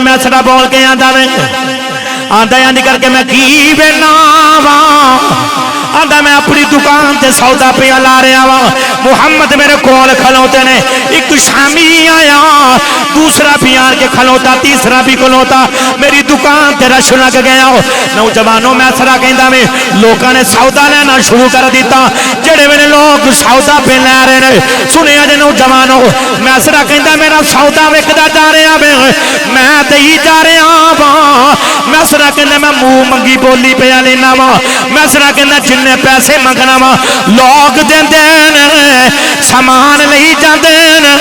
میں سڑا بول کے آدھا میں آدھا کر کے میں کی بینا آدھا میں اپنی دکان تے سودا پیا لا رہا وا محمد میرے کول کھلوتے نے ایک شامی آیا دوسرا بھی آ کے کھلوتا تیسرا بھی کھلوتا میری دکان تے رش لگ گیا نوجوانوں میں سرا کہندا میں لوکاں نے سودا لینا شروع کر دیتا جڑے میرے لوگ سودا پہ لے رہے نے سنیا جے نوجوانوں میں سرا کہندا میرا سودا وکدا جا رہا میں دئی جا رہا وا میں سرا کہندا میں منہ منگی بولی پیا لینا وا میں سرا کہندا جننے پیسے منگنا وا لوگ دیندے نے سامان لئی جاندے نے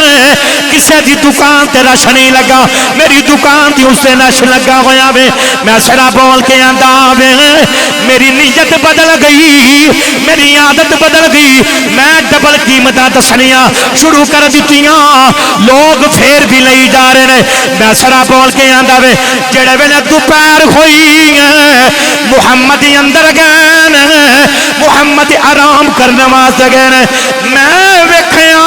کسے دی دکان تے رش نہیں لگا میری دکان تے اس تے رش لگا ہویا وے میں سرا بول کے آندا وے میری نیت بدل گئی میری عادت بدل گئی میں ڈبل قیمتاں دسنیاں شروع کر دتیاں لوگ پھر بھی لئی جا رہے نے میں سرا بول کے آندا وے جڑے ویلے دوپہر ہوئی محمد اندر گئے محمد آرام کرنے واسطے گئے میں ویکھیا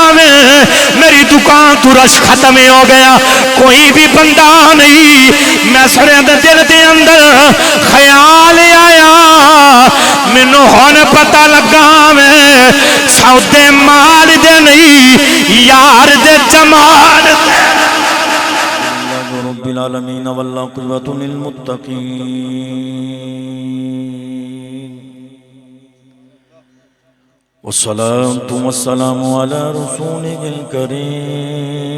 میری دکان تو رش ختم ہو گیا کوئی بھی بندہ نہیں میں سرے دل دے اندر خیال آیا مینوں ہن پتہ لگا میں سودے مال دے نہیں یار دے جمال رب العالمین والعاقبۃ للمتقین والصلاة والسلام على رسوله الكريم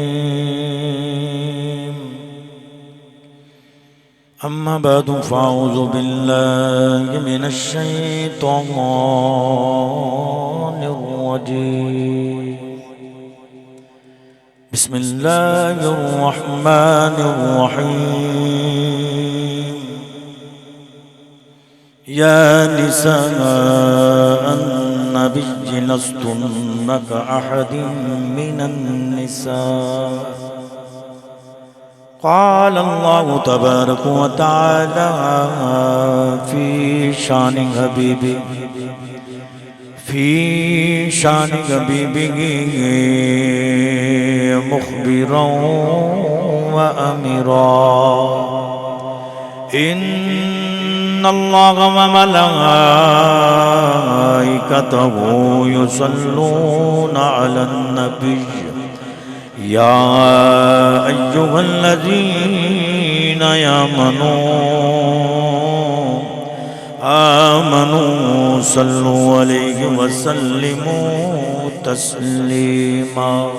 أما بعد فأعوذ بالله من الشيطان الرجيم بسم الله الرحمن الرحيم يا نساء النبي لستن كأحد من النساء قال الله تبارك وتعالى في شان حبيبه مخبرا وأمرا إن الله وملائكته يصلون على النبي يا أيها الذين آمنوا صلوا عليه وسلموا تسليما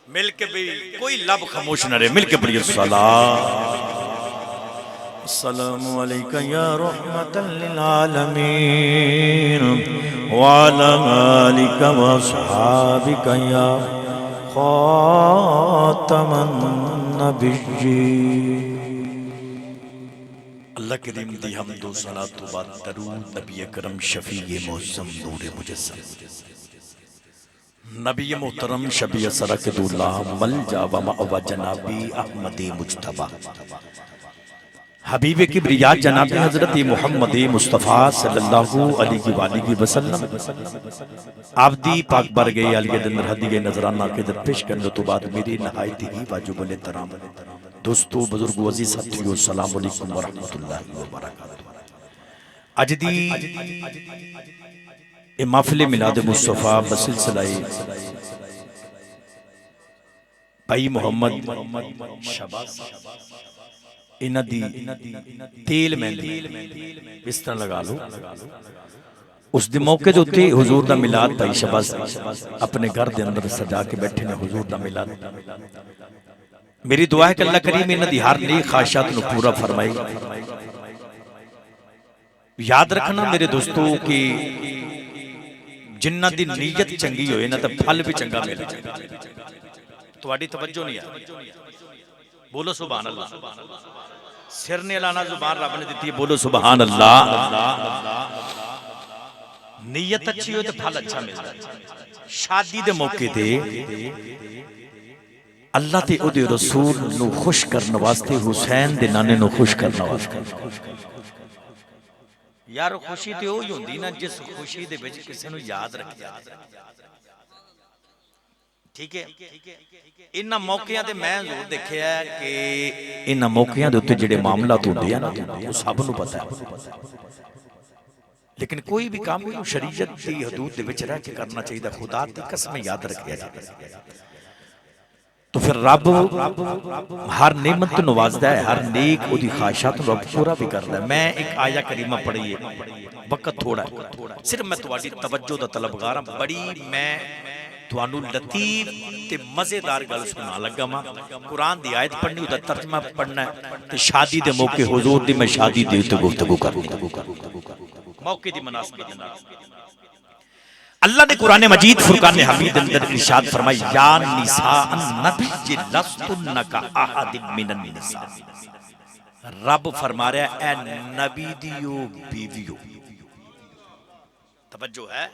مل کے بھی کوئی لب خاموش نہ رہے مل کے پڑھیے الصلاۃ السلام علیک یا رحمت للعالمین وعلى آلک واصحابک یا خاتم النبیین اللہ کریم دی حمد و صلاۃ و بعد درود نبی اکرم شفیع معظم نور مجسم نبی محترم شبیہ سرکت اللہ ملجا و مأوى جنابی احمد مجتبہ حبیب کبریا جناب حضرت محمد مصطفیٰ صلی اللہ علیہ وآلہ وسلم عبدی پاک بر گئے علیہ دندر حدی گئے نظرانہ کے در پیش کرنے تو بعد میری نہایتی ہی واجب الاحترام دوستو بزرگ عزیز ساتھیو السلام علیکم ورحمت اللہ وبرکاتہ اج دی محفل میلاد مصطفیٰ بسلسلہ بھائی محمد شباز انہ دی تیل مہندی اس طرح لگا لو اس دی موقع جو تھی حضور دا میلاد بھائی شباز اپنے گھر دے اندر سجا کے بیٹھے نے حضور دا میلاد میری دعا ہے کہ اللہ کریم انہ دی ہر نیک خواہشات نو پورا فرمائی یاد رکھنا میرے دوستو کہ جنہ دی نیت چنگی ہوئے نہ تو پھل بھی چنگا ملے تواڈی توجہ نہیں ہے بولو سبحان اللہ سر نے لانا زبان رب نے دیتی ہے بولو سبحان اللہ نیت اچھی ہوئے تو پھل اچھا ملتا ہے شادی دے موقع تے اللہ تے او دے رسول نو خوش کرنے واسطے حسین دے نانے نو خوش کرنے واسطے یار خوشی تے ہوئی ہوندی نا جس خوشی دے وچ کسے نو یاد رکھیا ٹھیک ہے انہاں موقعیاں تے میں ضرور دیکھیا ہے کہ انہاں موقعیاں دے اوتے جڑے معاملات ہوندے ہیں نا وہ سب نوں پتہ ہے، لیکن کوئی بھی کام شریعت دی حدود دے وچ رہ کے کرنا چاہیے، خدا دی قسم یاد رکھیا جائے تو پھر رب ہر نعمت تو نوازدا ہے، ہر نیک او دی خواہشات رب پورا بھی کردا ہے۔ میں ایک آیہ کریمہ پڑھی ہے، وقت تھوڑا ہے، صرف میں تواڈی توجہ دا طلبگار ہاں، بڑی میں تانوں لطیف تے مزیدار گل سنا لگا ماں۔ قرآن دی آیت پڑھنی او دا ترجمہ پڑھنا ہے تے شادی دے موقع حضور دی میں شادی دے تے گفتگو کرنی موقع دی مناسبت نال۔ اللہ نے قرآن مجید فرقان حمید اندر ارشاد فرمائی یا نساء النبی لستن کاحد من النساء، رب فرما رہا ہے اے نبی دیو بیویو، توجہ ہے۔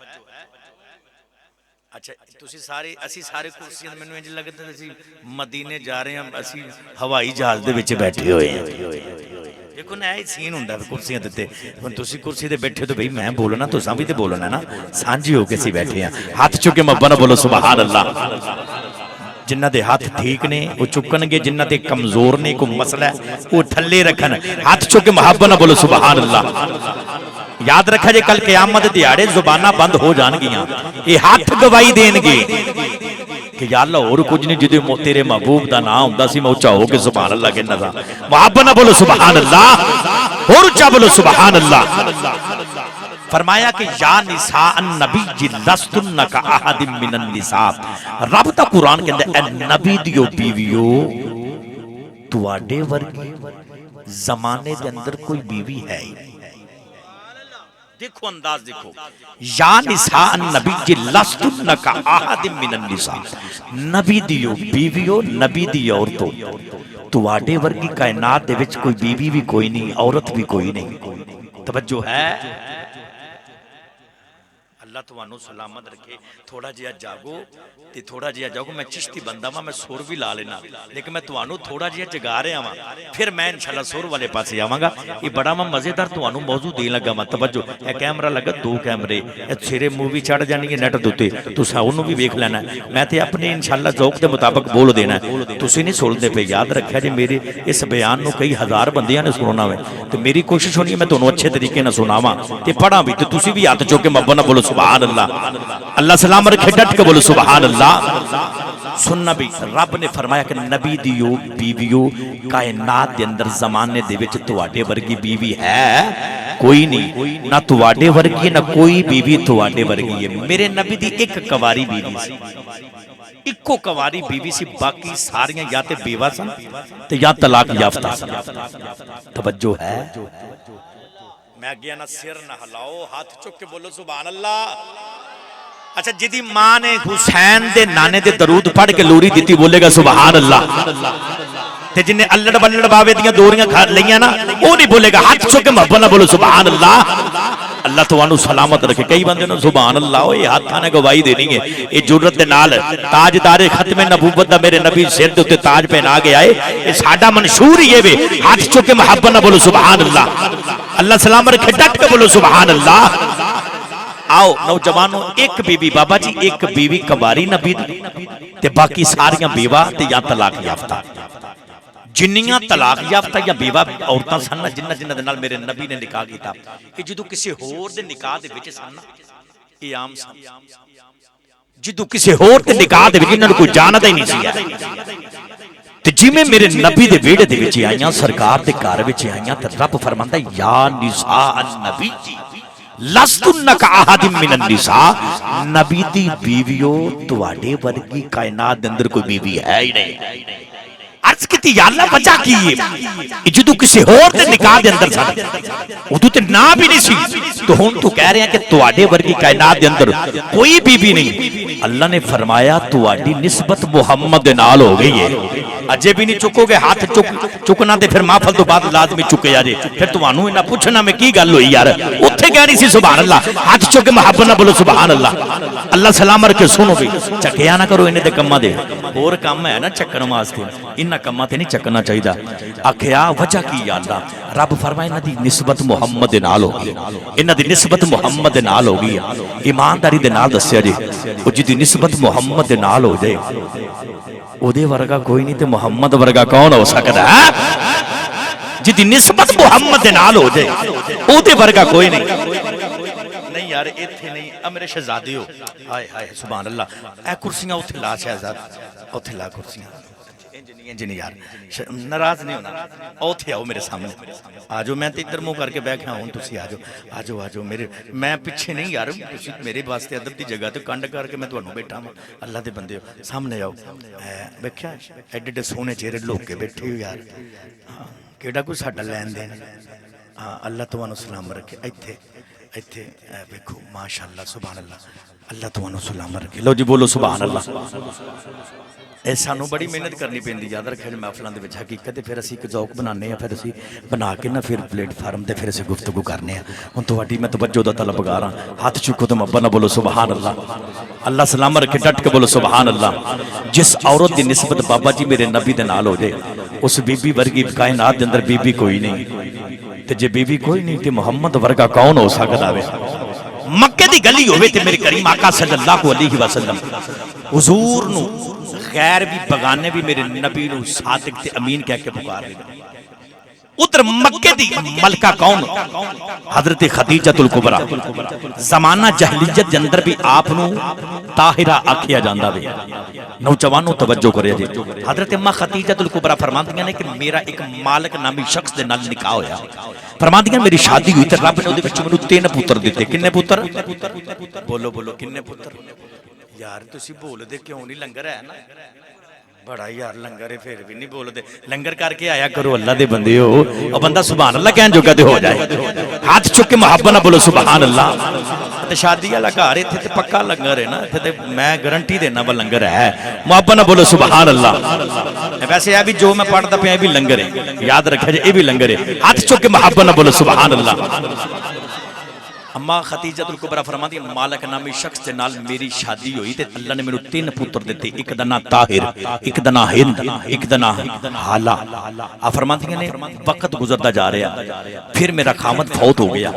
اچھا تسی سارے اسی سارے کرسیاں مینوں انج لگدا اسی مدینے جا رہے ہیں، اسی ہوائی جہاز دے وچ بیٹھے ہوئے ہیں۔ دیکھو نا یہ سین ہوندا ہے کرسیاں تے ہن تسی کرسی تے بیٹھے تو بھئی میں بولنا تساں بھی تے بولنا نا، سانجھی ہو کے سی بیٹھے ہیں۔ ہاتھ چکے مبنا بولو سبحان اللہ۔ جنہ دے ہاتھ ٹھیک نے وہ چکن گے، جنہ دے کمزور نے کوئی مسئلہ ہے وہ تھلے رکھن، ہاتھ چکے محبت بولو سبحان اللہ۔ یاد رکھا جے کل قیامت دیہاڑے زباناں بند ہو جان گیاں، یہ ہاتھ گواہی دین گے کہ یا اللہ اور کچھ نہیں جدے تیرے محبوب دا نام ہوندا سی میں اونچا ہو کے سبحان اللہ کہنا تھا۔ محبت نہ بولو سبحان اللہ، اور اونچا بولو سبحان اللہ۔ فرمایا کہ یا نساء النبی لستن کاحد من النساء، رب دا قرآن کہندا اے نبی دیو بیویو تواڈے ورگی زمانے دے اندر کوئی بیوی ہے ہی نہیں۔ دیکھو انداز دیکھو، یا نساء النبی لستن کاحد من النساء، نبی دیو بیویو، نبی دی عورتو تواڈے ورگی کائنات دے وچ کوئی بیوی بھی کوئی نہیں، عورت بھی کوئی نہیں۔ توجہ ہے، اللہ تمہانوں سلامت رکھے۔ تھوڑا جہا جاگو تے تھوڑا جہا جاگو، میں چشتی بندہ ہاں، میں سور بھی لا لینا، لیکن میں تمہانوں تھوڑا جہا جگا رہا ہاں، پھر میں انشاءاللہ سور والے پاسے آواں گا۔ یہ بڑا میں مزیدار تمہانوں موضوع دین لگا میں۔ توجہ، اے کیمرہ لگا، دو کیمرے، اے سیرے مووی چڑھ جانی ہے نیٹ دوتے، تساں اونوں بھی ویکھ لینا ہے، میں تے اپنے انشاءاللہ ذوق دے مطابق بول دینا ہے، تسی نہیں سن دے پے۔ یاد رکھیا جے میرے اس بیان نو کئی ہزار بندیاں نے سننا ہوئے تے میری کوشش ہونی ہے میں تانوں اچھے طریقے نال سناواں تے پڑھاں بھی، تے تسی بھی ہاتھ چوک کے مبنا نہ بولو سبحان اللہ۔ اللہ سلام رکھے، ڈٹ کے بولو سبحان اللہ۔ سننا بھی، رب نے فرمایا کہ نبی دیو بیویو کائنات دے اندر زمانے دے وچ تواڈے ورگی بیوی ہے کوئی نہیں، نہ تواڈے ورگی نہ کوئی بیوی تواڈے ورگی ہے۔ میرے نبی دی ایک کواری بیوی سی، اکو کواری بیوی سی، باقی ساریاں یا تے بیوہ سن تے یا طلاق یافتہ سن۔ توجہ ہے، میں گیا نہ سر نہ ہلاؤ، ہاتھ چک کے بولو سبحان اللہ۔ اچھا جدی ماں نے حسین دے نانے دے درود پڑھ کے لوری دیتی بولے گا سبحان اللہ، تے جن نے الڑ بلڑ باوے دیاں دوریاں کھا لیاں نا وہ نہیں بولے گا، ہاتھ چک کے محبت نہ بولو سبحان اللہ۔ اللہ توانو سلامت رکھے۔ کئی بندے نو سبحان اللہ ہوئے ہاتھاں نے گواہی دینی ہے، یہ جرت دے نال تاجدار ختم نبوت دا میرے نبی سر دے تے تاج پہنا کے آئے، یہ ساڈا منشور ہی ہے، ہاتھ چک کے محبت نہ بولو سبحان اللہ۔ اللہ سلام رکھے، ڈٹ کے بولو سبحان اللہ۔ آؤ نوجوانوں، ایک بی بی بابا جی، ایک بیوی کباری نبی تے باقی ساریاں بیوہ تے یا طلاق یافتہ۔ جنیاں طلاق یافتہ یا بیوہ عورتاں سن جنہ جنہ دے نال میرے نبی نے نکاح کیتا، کہ جدو کسی ہور دے نکاح دے وچ سن یہ عام سن، جدو کسی ہور دے نکاح دے وچ انہاں نوں کوئی جاندا ہی نہیں سی۔ تے جویں میرے نبی دے ویڑے دے وچ آئیاں، سرکار دے گھر وچ آئیاں، تے رب فرماندا یا نساء النبی لستن کاحد من النساء، نبی دی بیویو تواڈے ورگی کائنات دے اندر کوئی بیوی ہے ہی نہیں۔ عرض کیتی یا اللہ وجہ کی ہے، جدو کسی ہور دے نکاح دے اندر سن ادو تے نا بھی نہیں سی، تو ہن تو کہہ رہے ہیں کہ تواڈے ورگی کائنات دے اندر کوئی بیوی نہیں۔ اللہ نے فرمایا تواڈی نسبت محمد دے نال ہو گئی ہے، اجے بھی نہیں چکو گے ہاتھ چکنا تے پھر محفل تو بعد لازمی چکے آ جے، پھر تانوں انہاں پوچھنا میں کی گل ہوئی یار، اوتھے کہہ رہی سی سبحان اللہ، ہاتھ چک کے محبت نہ بولو سبحان اللہ۔ اللہ سلام رکھے، سنو بھی چکیا نہ کرو انہاں دے کماں دے، اور کام ہے نا چکن واسطے انہاں کماں تے نہیں چکنا چاہیدا آکھیا وجہ کی یا اللہ رب فرمائے انہاں دی نسبت محمد نال ہو گئی انہاں دی نسبت محمد نال ہو گئی ایمانداری دے نال دسیا جی او جدی نسبت محمد نال ہو جائے او دے ورگا کوئی نہیں تے محمد ورگا کون ہو سکدا ہے جدی نسبت محمد نال ہو جائے او دے ورگا کوئی نہیں یار ایتھے نہیں میرے شہزادے ہو ہائے ہائے سبحان اللہ اے کرسیاں اوتھے لا شہزاد اوتھے لا کرسیاں انج نہیں یار ناراض نہیں ہونا اوتھے آؤ میرے سامنے آجو میں تے ادھر منہ کر کے بیٹھا ہوں تسی آجو میرے میں پیچھے نہیں یار تسی میرے واسطے ادب دی جگہ تے کنڈ کر کے میں تانوں بیٹھا ہوں اللہ دے بندے ہو سامنے آؤ بیٹھا ایڈے سونے چہرے لوگ کے بیٹھے ہو یار کیڑا کوئی ساڈا لین دین اللہ تانوں سلام رکھے ایتھے دیکھو ماشاءاللہ سبحان اللہ اللہ تانوں سلام رکھے لو جی بولو سبحان اللہ اے سانوں بڑی محنت کرنی پیندی یاد رکھے محفلاں دے وچ حقیقت پھر اسی ایک ذوق بنانے ہیں پھر اسی بنا کے نہ پھر پلیٹ فارم تے پھر اسی گفتگو کرنے ہیں ہن تہاڈی میں توجہ دا طلبگار ہاں ہاتھ چکو تے مبنا بولو سبحان اللہ اللہ سلام رکھے ڈٹ کے بولو سبحان اللہ جس عورت دی نسبت بابا جی میرے نبی دے نال ہو جائے اس بی بی ورگی کائنات دے اندر بی بی کوئی نہیں تے جے بی بی کوئی نہیں تے محمد ورگا کون ہو سکدا وے مکے دی گلی ہوئے تے میرے کریم آقا صلی اللہ علیہ وسلم حضور نو غیر بھی بگانے بھی میرے نبی نو صادق تے امین کہہ کے پکار لے ادھر مکے دی ملکہ کون حضرت خدیجہ الکبریٰ زمانہ جہلیت دے اندر بھی آپ نو طاہرہ آکھیا جاندا وے نوجوانوں توجہ کرے جی حضرت اماں خدیجہ الکبریٰ فرماندیاں نے کہ میرا ایک مالک نامی شخص دے نال نکاح ہویا فرماندیاں میری شادی ہوئی تے رب نے اودے وچ مینوں 3 پتر دتے کنے پتر بولو کنے پتر یار تسی بول دے کیوں نہیں لنگر ہے نا بڑا یار لنگر ہے پھر بھی نہیں بول دے لنگر کر کے آیا کرو اللہ دے بندے ہو اور بندہ سبحان اللہ کہن جو کہتے ہو جائے ہاتھ چک کے محبت نہ بولو سبحان اللہ تے شادی والا گھر ایتھے تے پکا لنگر ہے نا ایتھے تے میں گارنٹی دینا وہ لنگر ہے محبت نہ بولو سبحان اللہ ویسے یہ بھی جو میں پڑھتا پیا یہ بھی لنگر ہے یاد رکھا جائے یہ بھی لنگر ہے ہاتھ چک کے محبت نہ بولو سبحان اللہ اماں خدیجہ الکبریٰ فرماتی ہیں مالک نامی شخص دے نال میری شادی ہوئی تے اللہ نے میرے 3 پتر دیتے ایک دا نام طاہر ایک دا نام ہند ایک دا نام حالا آپ فرماتی ہیں وقت گزرتا جا رہا پھر میرا خامد فوت ہو گیا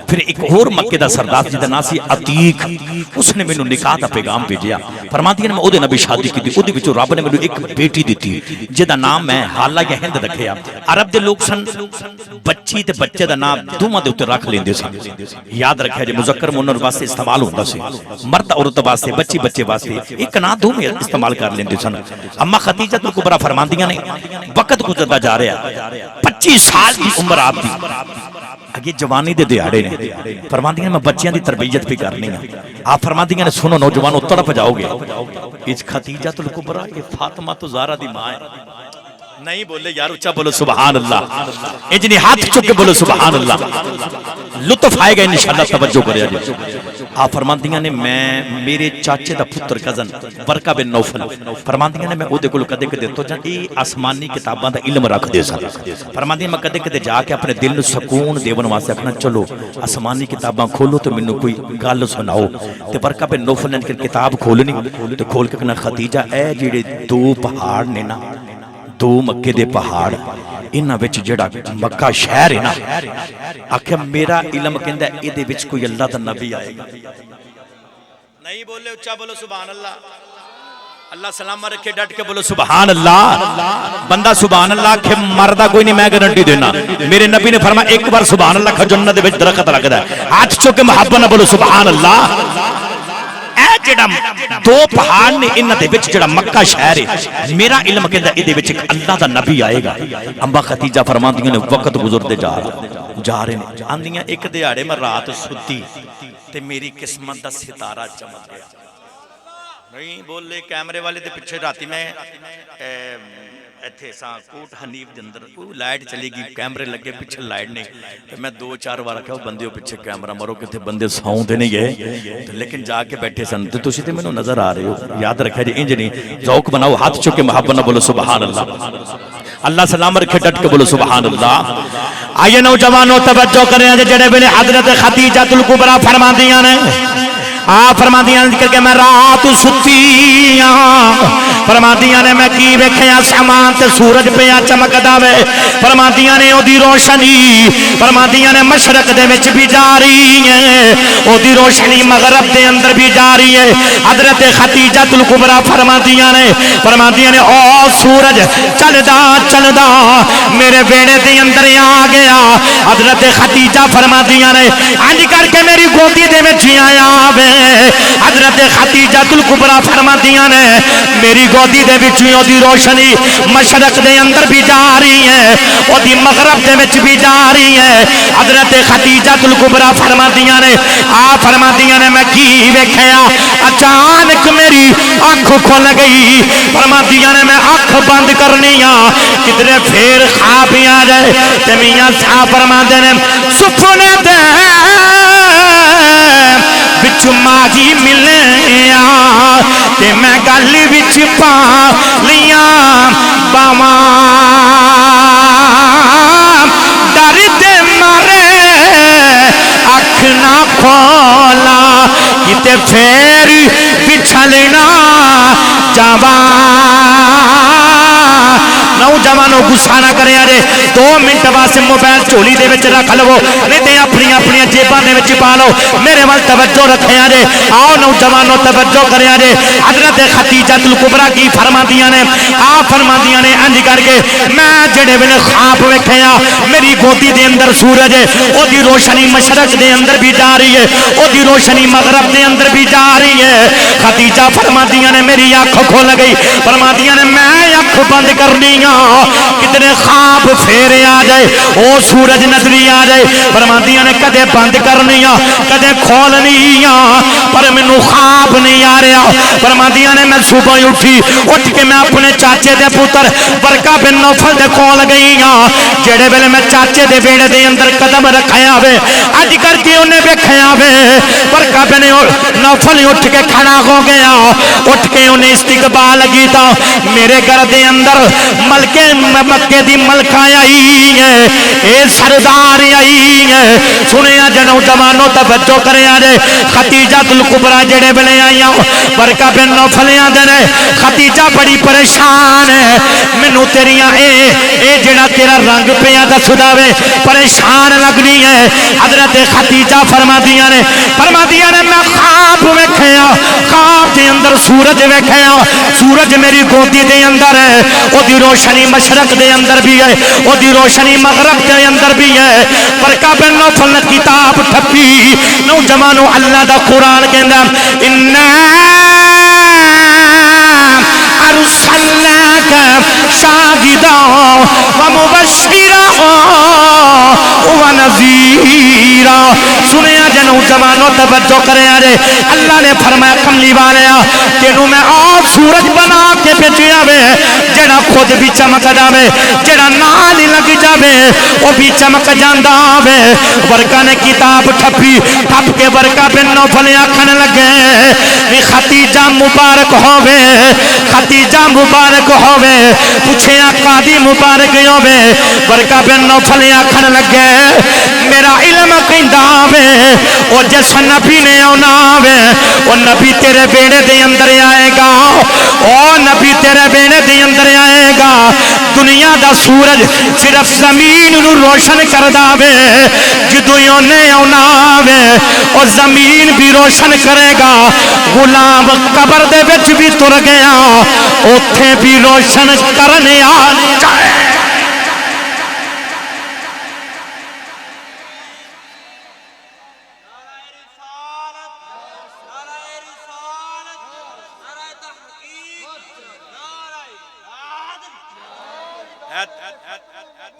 پھر ایک اور مکے دا سردار جدا نام سی عتیق اس نے میرے نکاح دا پیغام بھیجیا فرماتی ہیں میں اودے نبی شادی کی تھی اودے وچوں رب نے میرے ایک بیٹی دیتی جدا نام میں حالا یا ہند رکھیا عرب دے لوگ سن بچی تے بچے دا نام دوواں دے اوتے رکھ لیندے سن یاد رکھا جی مذکر مؤنث واسطے استعمال ہوتا سی مرد عورت واسطے بچے واسطے ایک نام دو میں استعمال کر لیندے سن اماں خدیجہ الکبریٰ فرماندیاں نے وقت گزرتا جا رہا 25 سال کی عمر آپ دی اگے جوانی دے دیہاڑے نے فرماندیاں میں بچیاں دی تربیت بھی کرنی ہے آپ فرماندیاں نے سنو نوجوانوں تڑپ جاؤ گے اس خدیجہ الکبریٰ یہ فاطمہ تو زہرا دی ماں ہے نہیں بولے یار اچھا بولو سبحان اللہ انجنی ہاتھ چک کے بولو سبحان اللہ لطف آئے گا انشاءاللہ توجہ کرے جی آپ فرماندیاں نے میں میرے چاچے دا پتر کزن ورقہ بن نوفل فرماندیاں نے میں او دے کول کدے کدے تو جا اے آسمانی کتاباں دا علم رکھ دے سن فرماندیاں میں کدے کدے جا کے اپنے دل نو سکون دیون واسطے اکھنا چلو آسمانی کتاباں کھولو تو مینوں کوئی گل سناؤ تے ورقہ بن نوفل نے کتاب کھولنی تے کھول کے کہنا خدیجہ اے جڑے 2 پہاڑ نے نا 2 مکے دے پہاڑ انہاں وچ جڑا مکہ شہر ہے نا آکھیا میرا علم کہندا ہے اے دے وچ کوئی اللہ دا نبی آئے گا نہیں بولے اچھا بولو سبحان اللہ اللہ سلام رکھے ڈٹ کے بولو سبحان اللہ بندہ سبحان اللہ کہ مردہ کوئی نہیں میں گارنٹی دینا میرے نبی نے فرمایا ایک بار سبحان اللہ کہ جنت دے وچ درخت لگدا ہے ہاتھ چوک کے محبت نہ بولو سبحان اللہ جڑا 2 پہاڑ نے انہاں دے وچ جڑا مکہ شہر ہے میرا علم کہندا اے دے وچ اللہ دا نبی آئے گا اماں خدیجہ فرماندیاں نے وقت گزرتے جا رہے نے آندیاں ایک دیہاڑے میں رات ستی تے میری قسمت دا ستارہ چمک گیا نہیں بولے کیمرے والے دے پیچھے راتی میں ایتھے ساں کوٹ حنیف دے اندر لائٹ چلی گئی کیمرے لگے پیچھے لائٹ نہیں میں 2-4 بار کہا بندے پیچھے کیمرہ مرو کتے بندے ساؤں تے نہیں گئے لیکن جا کے بیٹھے سن تے تسی تے مینوں نظر آ رہے ہو یاد رکھا جی انج نہیں ذوق بناؤ ہاتھ چک کے محبت نہ بولو سبحان اللہ اللہ سلام رکھے ڈٹ کے بولو سبحان اللہ آئیے نوجوانوں توجہ کریں جڑے بنے حضرت خدیجہ الکبریٰ فرماندیاں نے آپ فرماندیاں ذکر کہ میں رات ستی فرماندیاں نے میں کی ویکھیا سامان تے سورج پیا چمکدا وے فرماندیاں نے اودی روشنی فرماندیاں نے مشرق دے وچ بھی جاری ہے اودی روشنی مغرب دے اندر بھی جاری ہے حضرت خدیجہ الکبریٰ فرماندیاں نے او سورج چلدا چلدا میرے بیڑے دے اندر آ گیا حضرت خدیجہ فرماندیاں نے انج کر کے میری گودی دے وچ آیا وے حضرت خدیجہ الکبریٰ فرماندیاں نے میری گودی دے وچ اودی روشنی مشرق دے اندر بھی جاری ہے اودی مغرب دے وچ بھی جاری ہے حضرت خدیجہ الکبریٰ فرماندیاں نے فرماندیاں نے میں کی ویکھیا اچانک میری آنکھ کھل گئی فرماندیاں نے میں آنکھ بند کرنی کدھرے پھر خواب آ جائے تے میاں صاحب فرماندے نے سپنے دے وچ ماہی ملے تے میں گل وچ پا لیاں باواں ڈر دے مارے اکھ نہ کھولا کتے پھر پچھلنا نوجوانوں غصہ نہ کرے جے 2 منٹ واسطے موبائل چولی دے وچ رکھ لو نہیں تے اپنی جیباں دے وچ پا لو میرے ول توجہ رکھے جے آؤ نوجوانوں توجہ کرے جے حضرت خدیجہ الکبریٰ کی فرماندیاں نے فرماندیاں نے انج کر کے میں جڑے ویلے خواب ویکھیا میری گودی دے اندر سورج ہے اودی روشنی مشرق دے اندر بھی جا رہی ہے اودی روشنی مغرب دے اندر بھی جا رہی ہے خدیجہ فرماندیاں نے میری آنکھ کھل گئی فرماندیاں نے میں آنکھ بند کرنی کتنے خواب پھیرے آ جائے او سورج نظری آ جائے فرماندیاں نے کدے بند کرنی کدے کھولنی پر مینوں خواب نہیں آ رہا فرماندیاں نے میں صبح اٹھ کے میں اپنے چاچے دے پتر برکہ بن نوفل دے کول گئی جڑے ویلے میں چاچے دے بیڑے دے اندر قدم رکھیا وے اج کر کے انہیں ویکھیا وے برکہ بن نوفل اٹھ کے کھڑا ہو گیا اٹھ کے انہیں استقبال کیتا میرے گھر دے اندر ملکے مکے دی ملکہ آئی ہے اے سردار آئی ہے سنیا جنو جوانوں توجہ کرے آجے خدیجہ الکبریٰ جڑے بلے آئیاں برکہ بن نوفل آندے نے خدیجہ بڑی پریشان ہے مینوں تیریاں اے جڑا تیرا رنگ پیا دسدا وے پریشان لگنی ہے حضرت خدیجہ فرماندیاں نے میں خواب ویکھیا خواب دے اندر سورج ویکھیا سورج میری گودی دے اندر ہے او دی روشنی مشرق دے اندر بھی ہے او دی روشنی مغرب دے اندر بھی ہے برکہ بن نوفل نے کتاب ٹھپی نوجوانوں اللہ دا قرآن کہندا اِنَّا أَرْسَلْنَاكَ شَاهِدًا وَمُبَشِّرًا وَنَذِيرًا سنیا جنو جوانوں توجہ کرے آجے اللہ نے فرمایا کملی والیا تینوں میں اور سورج بنا کے بھیجیا وے جڑا خود بھی چمک جاوے جڑا نال ہی لگ جاوے وہ بھی چمک جاندا وے برکہ نے کتاب ٹھپی ٹھپ کے برکہ بن نوفل آکھن لگے خدیجہ مبارک ہووے خدیجہ مبارک ہووے پوچھیا قاضی مبارک ہووے برکہ بن نوفل آکھن لگے میرا علم کہندا وے او جس نبی نے آنا وے او نبی تیرے بیڑے دے اندر آئے گا او نبی تیرے بیڑے دے اندر آئے گا دنیا دا سورج صرف زمین نو روشن کردا وے جدوں اونے آنا وے او زمین بھی روشن کرے گا غلام قبر دے وچ بھی تر گیا اوتھے بھی روشن کرنے آ جائے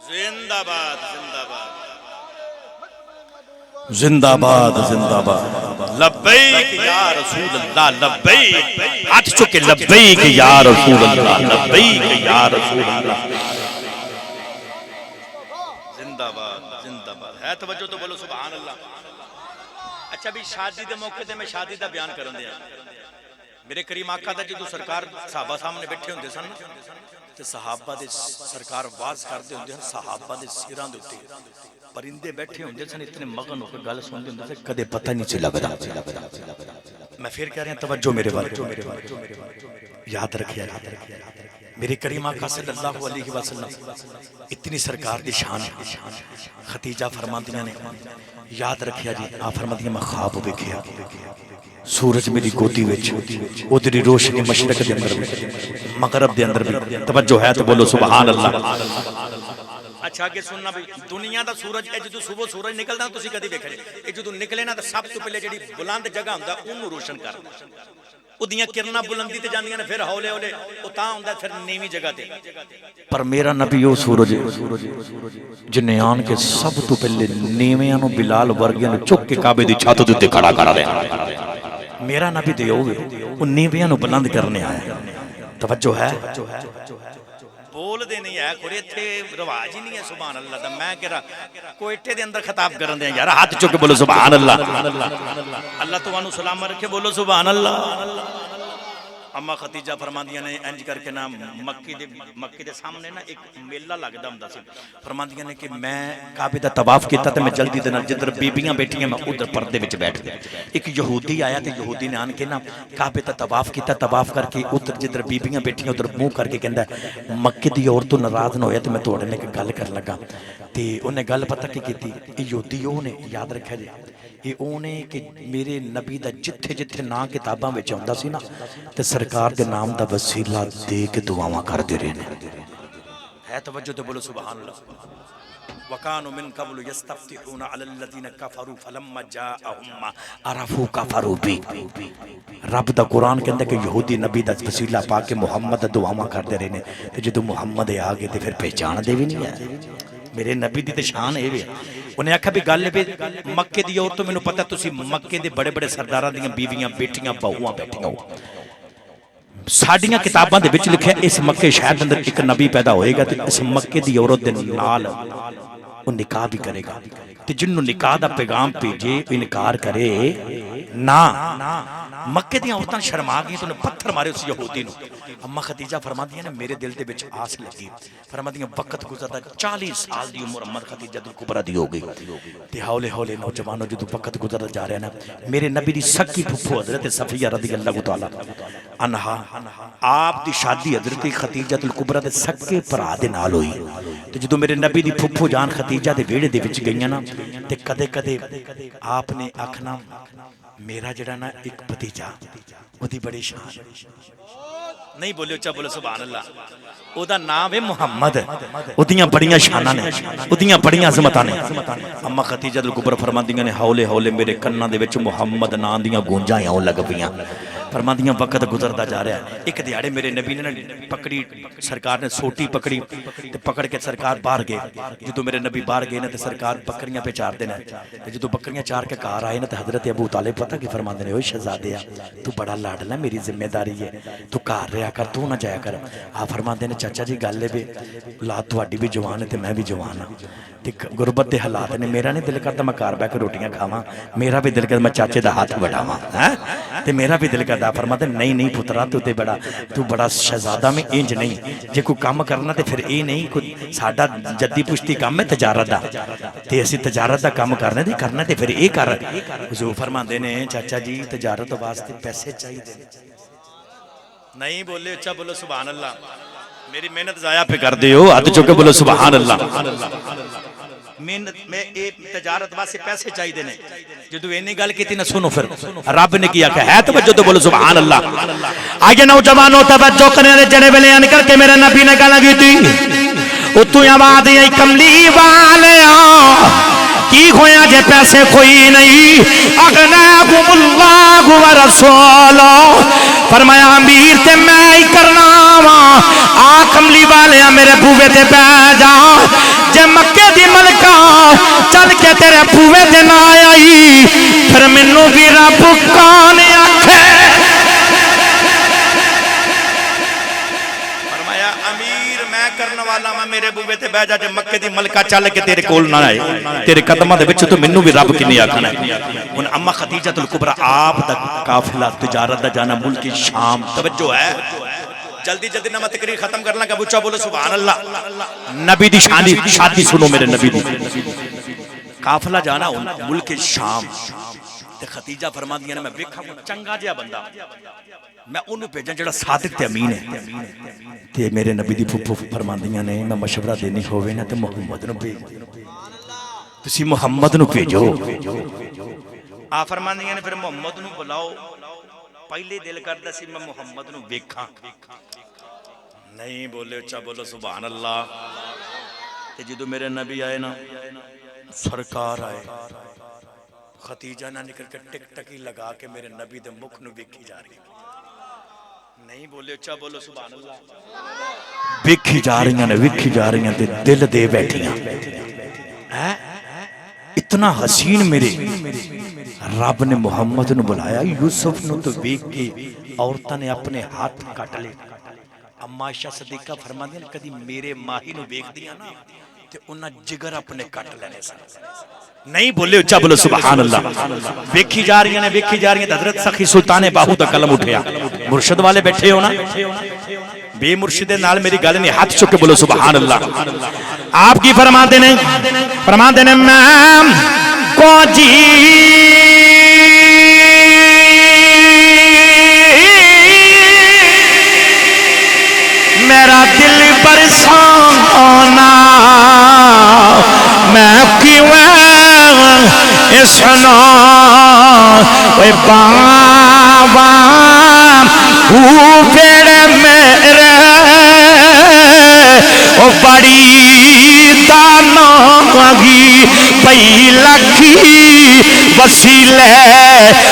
زندہ باد زندہ باد زندہ باد لبیک یا رسول اللہ لبیک ہاتھ چکے لبیک یا رسول اللہ لبیک یا رسول اللہ زندہ باد ہے توجہ تو بولو سبحان اللہ اچھا بھی شادی دے موقع تے میں شادی دا بیان کرن دیا میرے کریم آقا دا جدو سرکار صحابہ سامنے بیٹھے ہوندے سن تے صحابہ دے سرکار واز کردے ہوندے صحابہ دے سیراں دے اوتے پرندے بیٹھے ہوندے سن اتنے مغن ہو کے گل سن ہوندے سے کدے پتہ نہیں چلا میں پھر کہہ رہے ہیں توجہ میرے والے یاد رکھیا میرے کریم آقا صلی اللہ علیہ وسلم اتنی سرکار دی شان ہے. خدیجہ فرماندیاں نے یاد رکھیا جی آپ فرماندیاں میں خواب ویکھیا سورج میری گودی وچ ادھری روشنی مشرق دے اندر بھی مغرب دے اندر بھی. توجہ ہے تو بولو سبحان اللہ. اچھا آگے سننا بھی دنیا دا سورج اے جدوں صبح سورج نکلدا تسی کدی ویکھیا اے جدوں نکلے نا تے سب تو پہلے جڑی بلند جگہ ہوندا اونوں روشن کردا اودیاں کرنا بلندی تے جاندیاں نے پھر ہولے ہولے او تاں ہوندا پھر نیویں جگہ تے. پر میرا نبی او سورج جن نے آن کے سب تو پہلے نیویاں نو بلال ورگیاں نو چک کے کعبے دی چھت تے کھڑا کر دے. میرا نبی تے او نیویاں نو بلند کرنے آیا. توجہ ہے بول دے نہیں ہے کوئی ایتھے رواج ہی نہیں ہے سبحان اللہ دا. میں کہہ رہا کوئٹے دے اندر خطاب کرن دے یار ہاتھ چک کے بولو سبحان اللہ. اللہ تمہانوں سلام رکھے بولو سبحان اللہ. اما خدیجہ فرماندیاں نے انج کر کے نا مکے دے سامنے نا ایک میلہ لگدا ہوندا سی. فرماندیاں نے کہ میں کعبے دا طواف کیتا تے میں جلدی دے نال جدھر بیبییاں بیٹھیاں میں ادھر پردے وچ بیٹھ گیا. ایک یہودی آیا تے یہودی نے آن کے نا کعبے دا طواف کیتا. طواف کر کے ادھر جدھر بیبییاں بیٹھیاں ادھر منہ کر کے کہندا مکے دی عورتوں ناراض نہ ہویا تے میں تواڈے نال ایک گل کرن لگا. تے اونے گل پتہ کی کیتی یہودی او نے یاد رکھیا جی یہ اونے کہ میرے نبی دا جتھے جتھے نا کتاباں وچ آوندا سی نا تے سرکار دے نام دا وسیلہ دے کے دعاواں کردے رہے نے. ہے توجہ تے بولو سبحان اللہ. وَكَانُوا مِن قَبْلُ يَسْتَفْتِحُونَ عَلَى الَّذِينَ كَفَرُوا فَلَمَّا جَاءَهُم مَّا عَرَفُوا كَفَرُوا بِهِ. رب دا قرآن کہندا کہ یہودی نبی دا وسیلہ پا کے محمد دا دعاواں کردے رہے نے تے جدوں محمد آ گئے تے پھر پہچان دے بھی نہیں ہے. میرے نبی دی تے شان اے وے. انہیں آکھا بھی گل بھی مکے دی عورتوں مینوں پتہ تسی مکے دے بڑے بڑے سرداراں دیاں بیویاں بیٹیاں بہواں بیٹھیاں ہو. ساڈیاں کتاباں دے وچ لکھیا اس مکے شہر دے اندر ایک نبی پیدا ہوئے گا تے اس مکے دی عورت دے نال وہ نکاح بھی کرے گا تے جنوں نکاح دا پیغام بھیجے انکار کرے نا. مکے دیاں عورتاں شرما گئی تو پتھر مارے اس یہودی نو. اما خدیجہ فرماندیاں نے میرے دل دے وچ آس لگی. فرماندیاں وقت گزردا 40 سال دی عمر اما خدیجہ کبریٰ دی ہو گئی تے ہولے ہولے نوجوانوں جدوں وقت گزردا جا رہا نا میرے نبی دی سکی پھپھو حضرت صفیہ رضی اللہ تعالی عنہا آپ دی شادی حضرت خدیجہ کبریٰ دے سکے بھرا دے نال ہوئی. تے جدوں میرے نبی دی پھپھو جان خدیجہ دے ویڑے دے وچ گئیاں نا تے کدے کدے آپ نے آکھنا میرا جڑا نا ایک بھتیجا اودی بڑی شان نہیں بولے اچھا بولو سبحان اللہ. او دا نام ہے محمد. اودیاں بڑیاں شاناں نے اودیاں بڑیاں عظمتاں نے. اما خدیجہ کبریٰ فرماندیاں نے ہولے ہولے میرے کناں دے وچ محمد ناں دیاں گونجاں آون لگ پیاں. فرماندیاں وقت گزردا جا رہا ہے. ایک دیہاڑے میرے نبی نے پکڑی سرکار نے سوٹی پکڑی تے پکڑ کے سرکار باہر گئے. جدوں میرے نبی باہر گئے نا تے سرکار بکریاں پہ چار دے نا تے جدوں بکریاں چار کے گھر آئے نا تے حضرت ابو طالب پتہ کی فرماندے نے اوے شہزادے تو بڑا لاڈلا میری ذمہ داری ہے تو گھر رہیا کر تو نہ جایا کر. آپ فرماندے نے چاچا جی گل ہے اولاد تہاڈی بھی جوان ہے تے میں بھی جوان ہاں تے غربت دے حالات نے میرا نہیں دل کردا میں گھر بیٹھ کے روٹیاں کھاواں. میرا بھی دل کردا میں چاچے دا ہاتھ وڈاواں تے میرا بھی دل کردا. فرماتے نہیں نہیں پترا تو بڑا شہزادہ میں انج نہیں جے کوئی کام کرنا تے پھر اے نہیں کوئی ساڈا جدی پشتی کام ہے تجارت دا تے اسی تجارت دا کام کرنا تے پھر اے کر. حضور فرماندے نے چاچا جی تجارت واسطے پیسے چاہیے نہیں بولے اچھا بولو سبحان اللہ. میری محنت ضائع پہ کر دیو ہاتھ چوک کے بولو سبحان اللہ. محنت میں ایک تجارت واسطے پیسے چاہیے دینے جدو اینی گل کیتی نہ سنو پھر رب نے کیا کہ ہے توجہ تو بولو سبحان اللہ. آگے نوجوانوں توجہ کرنے دے جڑے ویلے ان کر کے میرے نبی نے گل کیتی اتوں آواز آئی کملی والیاں کی ہویا جے پیسے کوئی نہیں اغناکم اللہ ورسولہ. فرمایا امیر تے میں ہی کرنا وا آ کملی والیاں میرے بوے تے بہ جا جے مکے دی ملکہ چل کے تیرے بوے تے نہ آئی پھر مینوں بھی رب کون آکھے. فرمایا امیر میں کرنے والا میں میرے بوے تے بہ جا جے مکے دی ملکہ چل کے تیرے کول نہ آئے تیرے قدماں دے وچ تو مینوں بھی رب کنے آکھنا ہے. ہن اما خدیجہ کبریٰ آپ دا قافلہ تجارت دا جانا ملک شام. توجہ ہے جلدی جلدی نہ میں تقریر ختم کرنا کہ بچہ بولو سبحان اللہ. نبی دی شادی سنو میرے نبی دی قافلہ جانا ملک شام تے خدیجہ فرماندیاں نے میں ویکھاں کوئی چنگا جہا بندہ میں انہوں بھیجاں جڑا صادق تے امین ہے تے میرے نبی دی پھپھو فرماندیاں نے میں مشورہ دینی ہووے نا تے محمد نو بھیج تسی محمد نو بھیجو آ فرماندیاں نے پھر محمد نو بلاؤ پہلے دل کردا سی میں محمد نو ویکھاں نہیں بولے اچھا بولو سبحان اللہ تے جدو میرے نبی آئے نا سرکار آئے خدیجہ نہ نکل کے ٹک ٹکی لگا کے میرے نبی دے مکھ نو ویکھی جا رہی نہیں بولے اچھا بولو سبحان اللہ ویکھی جا رہی ہیں تے دل دے بیٹھیاں اتنا حسین میرے رب نے محمد نو بلایا یوسف نو تو ویکھ کے عورتاں نے اپنے ہاتھ کٹ لے اما عائشہ صدیقہ فرماندی ہیں کدی میرے ماہی نو ویکھ دیا نا تے انہاں جگر اپنے کٹ لینے سن نہیں بولے اچھا بولو سبحان اللہ ویکھی جا رہی ہیں حضرت سخی سلطان باہو دا قلم اٹھیا مرشد والے بیٹھے ہو نا بے مرشد نال میری گل نہیں ہاتھ چک کے بولو سبحان اللہ آپ کی فرماتے ہیں میں کو جی میرا دل برسانا میں کیوں سنا بابا پیڑ میرے او بڑی دانگی پئی لکھی وسیلے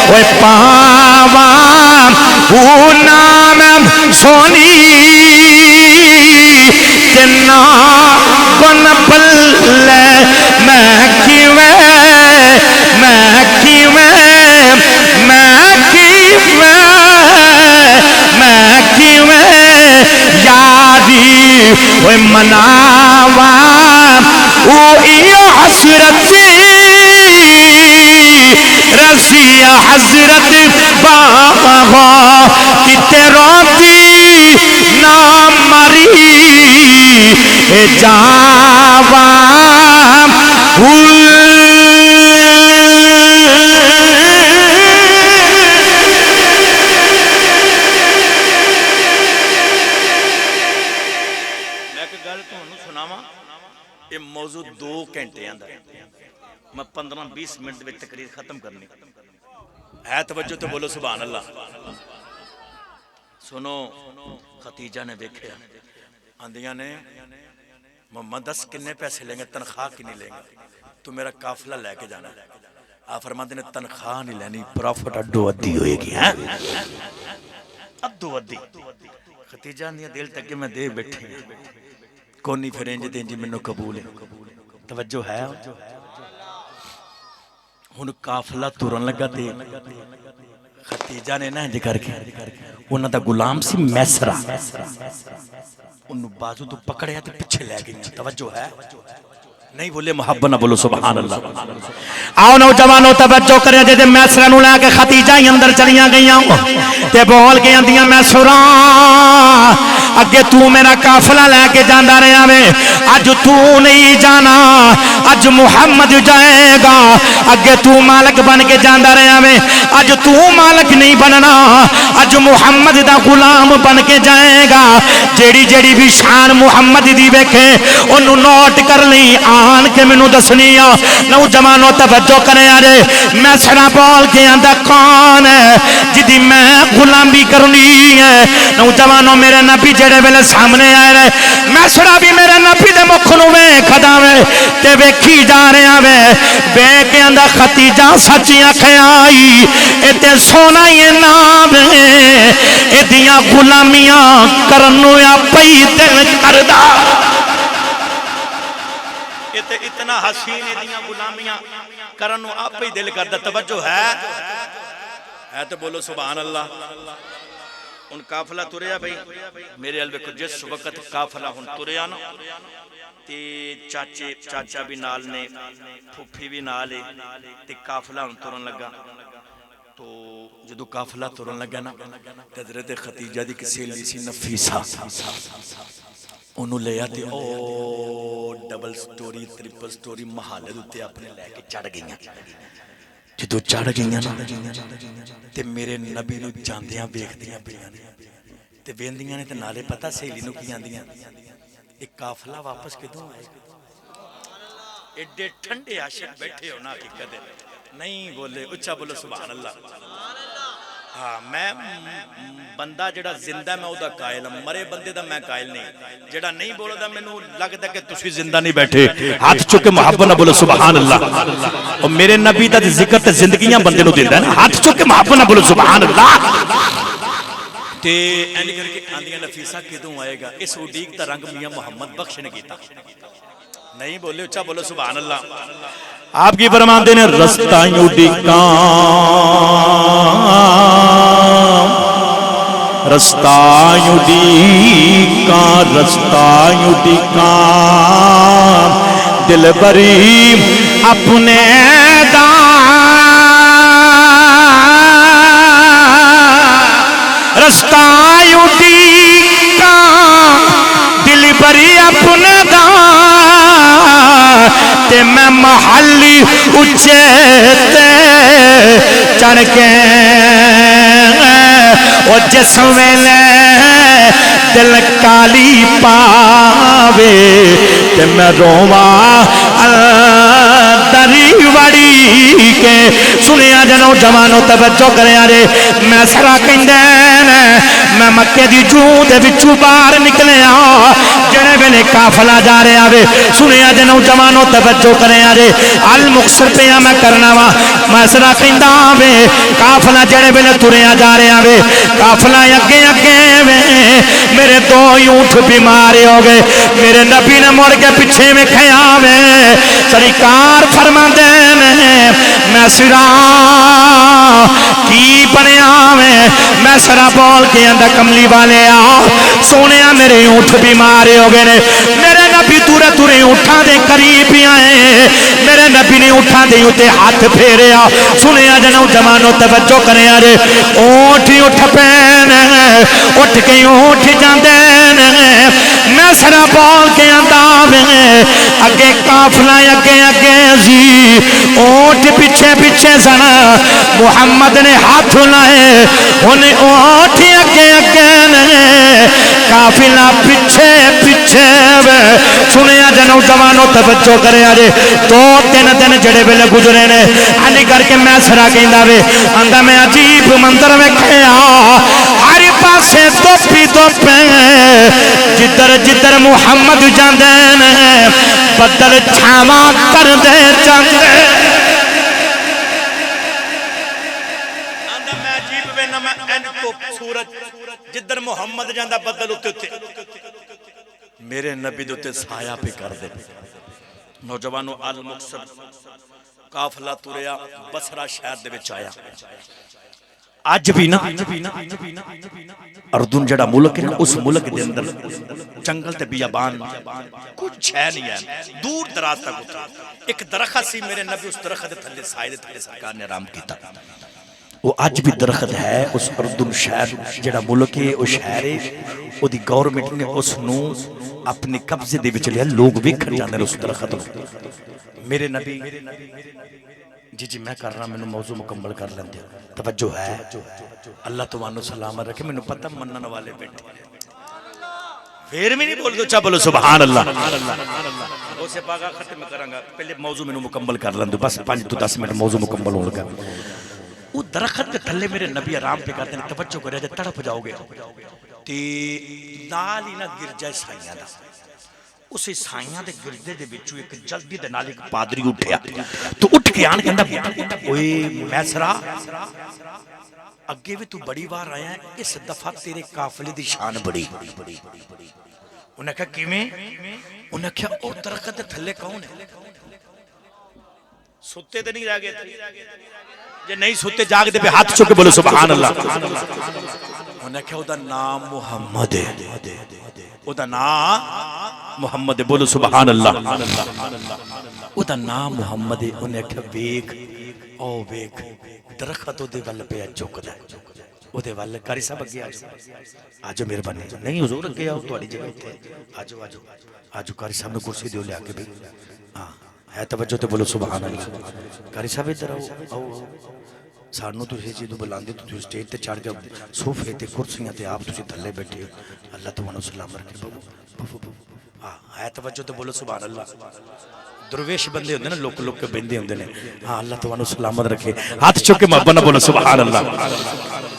او پاوا او نام سونی تنا کن پلے میں یاری وہ مناوا او ایو حسرت رسی حضرت بابا کتے روتی نہ مری جاوا یہ موضوع 2 گھنٹے اندر میں 15-20 منٹ میں تقریر ختم کرنی ہے توجہ تو بولو سبحان اللہ سنو خدیجہ نے دیکھا آندیاں نے محمد 10 کنے پیسے لیں گے تنخواہ کی نہیں لیں گے تو میرا قافلہ لے کے جانا آپ فرماتے نے تنخواہ نہیں لینی پروفٹ اڈو ادھی ہوئے گی ادو ادھی خدیجہ آندیاں دل تک کہ میں دے بیٹھی کونی پھریں جی جی منو قبول ہے توجہ ہے ہن قافلہ ترن لگا تے خدیجہ نے نہ کر کے انہاں دا غلام سی میسرا انہوں بازو تو پکڑیا تے پیچھے لے گئی توجہ ہے نہیں بولے محبت نہ بولو سبحان اللہ آؤ نوجوانوں توجہ کریں جے میسرا نو لے کے خدیجہ ہی اندر چلیاں گئیاں تے بول کے اندیاں میسرا اگے تو میرا قافلہ لے کے جاندا رہیا وے اج تو نہیں جانا اج محمد جائے گا اگے تو مالک بن کے جاندا رہیا وے اج تو مالک نہیں بننا اج محمد دا غلام بن کے جائے گا جیڑی جیڑی بھی شان محمد دی ویکھے اونوں نوٹ کر لئی آن کے مینوں دسنی آ نوجوانوں توجہ کرے آرے میں سڑا بول کے آندا کون ہے جدی میں غلامی کرنی ہے نوجوانوں میرے نبی جڑے ویلے سامنے آئے رہے میں سڑا بھی میرے نبی دے مکھ نو ویکھدا وے تے ویکھی جا رہا وے ویکھ کے آندا خدیجہ سچی آکھے آئی اے تے سونا ہی نام اے دیاں غلامیاں کرنو یا پئی دل کردا اتنا حسین دیاں غلامیاں کرنو آپ ہی دل کردا توجہ ہے تو بولو سبحان اللہ ان قافلہ تریا بھئی میرے علوے کو جس وقت قافلہ ہن تریا نا تے چاچا بھی نال نے پھوپھی بھی نالے تے قافلہ ہن ترن لگا تو جدو قافلہ ترن لگا نا حضرت خدیجہ دی کسی لی سی نفیسہ انہوں لے آتے او ڈبل سٹوری ٹرپل سٹوری محالے دوتے اپنے لے کے چڑھ گئیں جدو چڑھ گئیاں نا تے میرے نبی نو جاندیاں ویکھدیاں پیاں نے تے ویندیاں نے تے نالے پتہ سہیلی نو کی آندیاں ایک قافلہ واپس کدوں آئے ایڈے ٹھنڈے عاشق بیٹھے ہو نا حقیقت نہیں بولے اچھا بولو سبحان اللہ ہاں میں بندہ جڑا زندہ میں او دا قائل ہوں مرے بندے دا میں قائل نہیں جڑا نہیں بولو دا میں نو لگتا کہ تسی زندہ نہیں بیٹھے ہاتھ چکے محبت نہ بولو سبحان اللہ اور میرے نبی دا ذکر تے زندگیاں بندے نو دیندا ہے نا ہاتھ چکے محبت نہ بولو سبحان اللہ تے اینی کر کے آندیاں نفیسہ کدوں آئے گا اس اڈیق دا رنگ میاں محمد بخش نے کیتا نہیں بولے اچھا بولو سبحان اللہ آپ کی فرمان دینے رستہ اڈیقاں رستہ اڈیقاں دل بری اپنے رستہ اڈیقاں دل بری اپنے تے میں محلی اچھے تے چڑھ کے وہ جس ویلے دل کالی پاوے تے میں رواں دری وڑی کے سنیا جنو جوانو توجہ کرے آرے میں سرا کندین میں مکے دی جو دے وچوں باہر نکلیا جڑے ویلے قافلہ جا رہے آوے سنیا جنو جوانو توجہ کرے آرے المقصر پہ میں کرنا وا میں سرا کندہ آوے قافلہ جڑے ویلے تریا جا رہے آوے قافلہ اگے اگے میرے دو اونٹ بیمار ہو گئے میرے نبی نے مڑ کے پیچھے میں کھیا وے سرکار فرما دین میں سرا کی بنیا میں سرا بول کے اندر کملی والے سونے میرے اونٹ بیمار ہو گئے میرے نبی تورے تورے اونٹاں دے قریب آئے میرے نبی نے اونٹاں دے اوتے ہاتھ پھیریا سنیا جنو جوانو توجہ کرے آرے اونٹ اٹھ پین اٹھ کے اونٹ جاندے میں سرا بول کے اندر اگے قافلہ اگے اگے زی اونٹ پیچھے پیچھے سنا محمد نے ہاتھ لائے انہیں اونٹ اگے اگے قافلہ پیچھے پیچھے سنیا جنو جوانو توجہ کرے آجے دو تین دن جڑے بلے گزرے نے علی کر کے میں سرا کہندا وے اندہ میں عجیب منظر ویکھیا ہر پاسے توپی توپے جدر جدر محمد جاندے بدل چھاواں کر دے جاندے اندہ میں عجیب وے نہ میں این تو سورج جدر محمد جاندہ بدل اتے میرے نبی دوتے سایہ پہ کر دے نوجوانو المقصد قافلہ توریا بصرہ شہر دے بچ آیا آج بھی نا اردن جڑا ملک ہے نا اس ملک دے اندر جنگل تے بیابان کچھ ہے نہیں ہے دور دراز تک اترا ایک درخت سی میرے نبی اس درخت دے تھلے سائے دے تھلے سرکار نے آرام کیتا وہ آج بھی درخت ہے اس اردن شہر جڑا ملک ہے وہ شہر ہے وہ دی گورنمنٹ نے اس نو اپنے قبضے دے وچ لیا لوگ ویکھن جاندے اس درخت میرے نبی جی میں کر رہا میں موضوع مکمل کر لیندے توجہ ہے اللہ تمہانو سلامت رکھے میں پتہ منن والے بیٹھے پھر میں نہیں بول دو چاہ بولو سبحان اللہ اسے پاگا ختم کرانگا پہلے موضوع میں مکمل کر لیندے بس 5 to 10 منٹ موضوع مکمل ہو گا وہ درخت کے تھلے میرے نبی آرام پہ کرتے ہیں توجہ کرے جائے تڑپ جاؤ گے تی نال ہی نہ گر جائے سائیاں دا اسے سائیاں دے گردے دے بچو ایک جلدی دے نال ایک پادری اٹھیا تو اٹھ کے آن کے اندر اوئے میسرا اگے بھی تو بڑی بار آیا ہے اس دفعہ تیرے قافلے دی شان بڑی انہیں کہا کیویں انہیں کہا او درخت دے تھلے کون ہے ستے دے نہیں جا گئے جے نہیں ستے جاگ دے پہ ہاتھ چکے بولو سبحان اللہ انہیں کہا او دا نام محمد ہے او دا نام محمد ہے بولو سبحان اللہ او دا نام محمد ہے انہیں کہا بیک او بیک درخت او دے وال پہ چک دا او دے وال کاری صاحب اگے آجو میرے بنے نہیں حضور اگے آؤ تو آڑی جگہ تھے آجو کاری صاحب نے کرسی دیو لے آکے بھی ہے توجہ تے بولو سبحان اللہ قاری صاحب ادھر آؤ سانو تسی جدوں بلاندے تو تسی سٹیج تے چڑھ کے صوفے تے کرسیاں تے آپ تسی تھلے بیٹھے ہو اللہ تمہانوں سلام رکھے بابو ہاں ہے توجہ تے بولو سبحان اللہ درویش بندے ہوندے نا لوک لوک کے بندے ہوندے نے ہاں اللہ تمہانوں سلامت رکھے ہاتھ چک کے محبت نہ بولو سبحان اللہ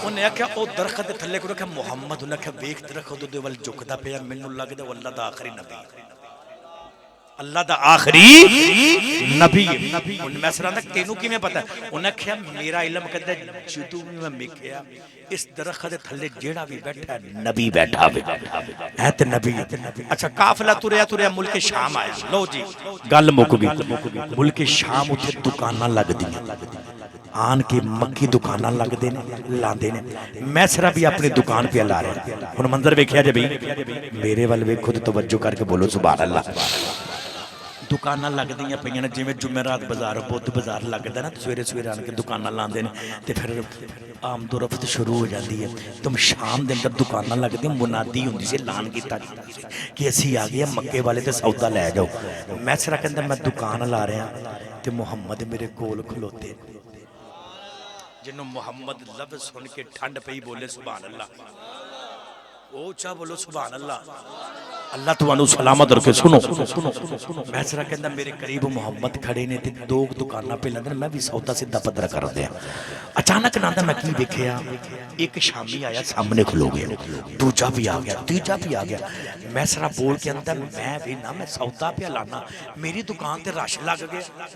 انہیں آکھیا او درخت دے تھلے کو رکھیا محمد انہیں آکھیا ویکھ درخت دے ول جھکدا پیا مینوں لگدا وہ اللہ دا آخری نبی اللہ دا آخری نبی ان میں سراندا تینوں کی میں پتا ہے انہیں کہا میرا علم کہتا ہے جدو میں مکھیا اس درخت دے تھلے جیڑا بھی بیٹھا نبی بیٹھا ہے تے نبی اچھا قافلہ تریا ملک شام آیا لو جی گل مک گئی ملک شام اتھے دکاناں لگ دی آن کے مکی دکاناں لگ دے لاندے نے میں سرا بھی اپنی دکان پہ لا رہا ہوں منظر ویکھیا جے بھئی میرے ول ویکھ خود توجہ کر کے بولو سبحان اللہ دکاناں لگ دیاں پئیاں نے جویں جمعرات بازار بدھ بازار لگدا نا سویرے سویرے آن کے دکاناں لاندے نے تے پھر آمد و رفت شروع ہو جاندی ہے تم شام دے اندر دکاناں لگ دی منادی ہوندی سی اعلان کیتا کہ اسی آ گئے مکے والے تے سودا لے جاؤ میں سرا کہندا میں دکان لا رہا تے محمد میرے کول کھلوتے جنوں محمد لفظ سن کے ٹھنڈ پئی بولے سبحان اللہ او چا بولو سبحان اللہ اللہ تو سلامت رکھے سنو میں سرا کہندا میرے قریب محمد کھڑے نے تے دو دکاناں پہ لندن میں بھی سودا سیدھا پدر کر دیا اچانک ناندا میں کی دیکھیا ایک شامی آیا سامنے کھلو گیا دوجا بھی آ گیا تیجا بھی آ گیا میں سرا بول کے اندر میں بھی نہ میں سودا پہ لانا میری دکان تے رش لگ گیا